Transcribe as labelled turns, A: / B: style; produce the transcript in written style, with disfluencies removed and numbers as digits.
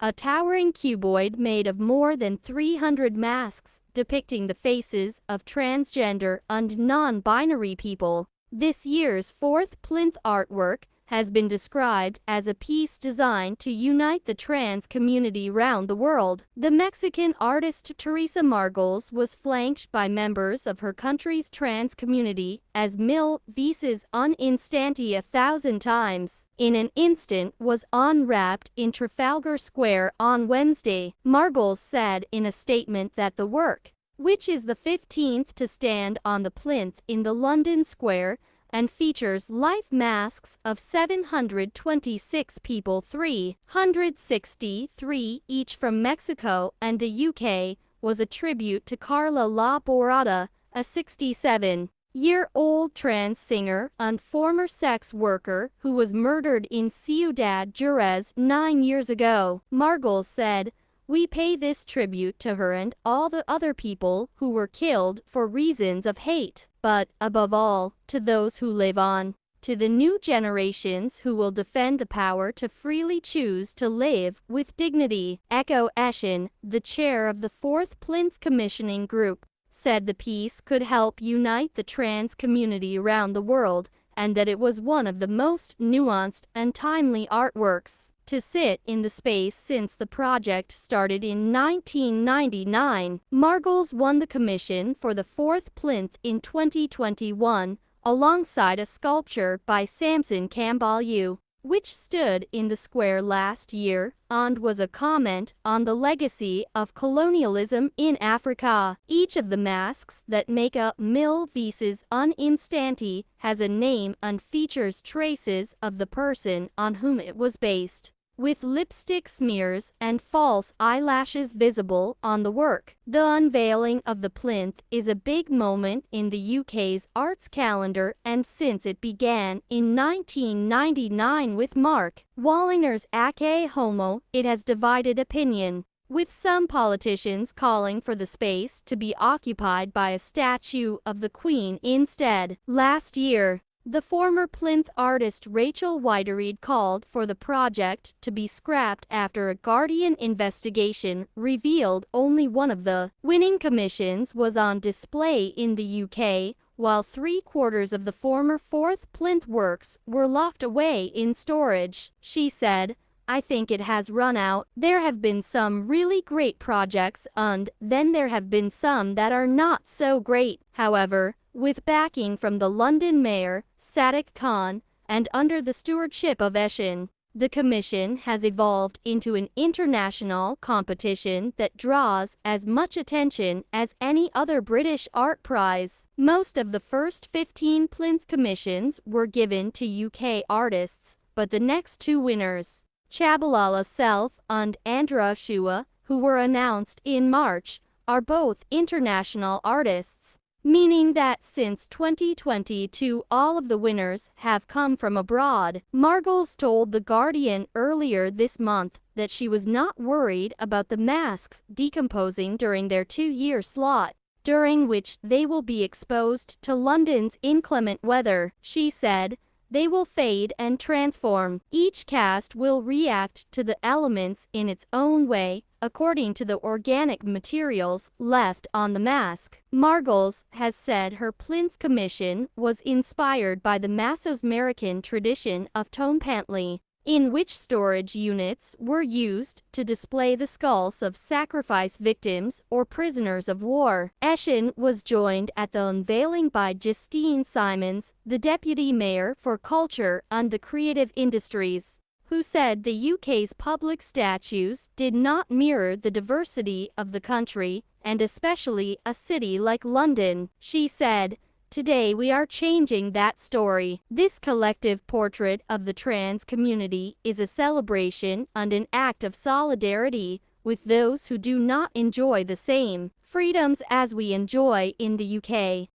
A: a towering cuboid made of more than 300 masks depicting the faces of transgender and non-binary people. This year's fourth Plinth artwork has been described as a piece designed to unite the trans community around the world. The Mexican artist Teresa Margolles was flanked by members of her country's trans community as mil veces un instanti 1,000 times. In an instant was unwrapped in Trafalgar Square on Wednesday. Margolles said in a statement that the work, which is the 15th to stand on the plinth in the London Square, and features life masks of 726 people, 363 each from Mexico and the UK, was a tribute to Carla La Borrada, a 67-year-old trans singer and former sex worker who was murdered in Ciudad Juarez 9 years ago. Margolles said, "We pay this tribute to her and all the other people who were killed for reasons of hate, but, above all, to those who live on, to the new generations who will defend the power to freely choose to live with dignity." Echo Eshin, the chair of the Fourth Plinth Commissioning Group, said the piece could help unite the trans community around the world, and that it was one of the most nuanced and timely artworks to sit in the space since the project started in 1999. Margolles won the commission for the fourth Plinth in 2021, alongside a sculpture by Samson Cambalyu, which stood in the square last year and was a comment on the legacy of colonialism in Africa. Each of the masks that make up mil veces un instanti has a name and features traces of the person on whom it was based, with lipstick smears and false eyelashes visible on the work. The unveiling of the plinth is a big moment in the UK's arts calendar, and since it began in 1999 with Mark Wallinger's Ake Homo, it has divided opinion, with some politicians calling for the space to be occupied by a statue of the Queen instead. Last year, the former Plinth artist Rachel Whiteread called for the project to be scrapped after a Guardian investigation revealed only one of the winning commissions was on display in the UK, while 3/4 of the former fourth Plinth works were locked away in storage. She said, "I think it has run out. There have been some really great projects and then there have been some that are not so great. However, with backing from the London Mayor, Sadiq Khan, and under the stewardship of Eshin, the commission has evolved into an international competition that draws as much attention as any other British art prize." Most of the first 15 Plinth commissions were given to UK artists, but the next two winners, Chabalala Self and Andra Shua, who were announced in March, are both international artists, meaning that since 2022 all of the winners have come from abroad. Margolles told The Guardian earlier this month that she was not worried about the masks decomposing during their 2-year slot, during which they will be exposed to London's inclement weather. She said, "They will fade and transform. Each cast will react to the elements in its own way, according to the organic materials left on the mask." Margolles has said her Plinth commission was inspired by the Mesoamerican tradition of Tolpantli, in which storage units were used to display the skulls of sacrifice victims or prisoners of war. Eshin was joined at the unveiling by Justine Simons, the Deputy Mayor for Culture and the Creative Industries, who said the UK's public statues did not mirror the diversity of the country, and especially a city like London. She said, "Today we are changing that story. This collective portrait of the trans community is a celebration and an act of solidarity with those who do not enjoy the same freedoms as we enjoy in the UK."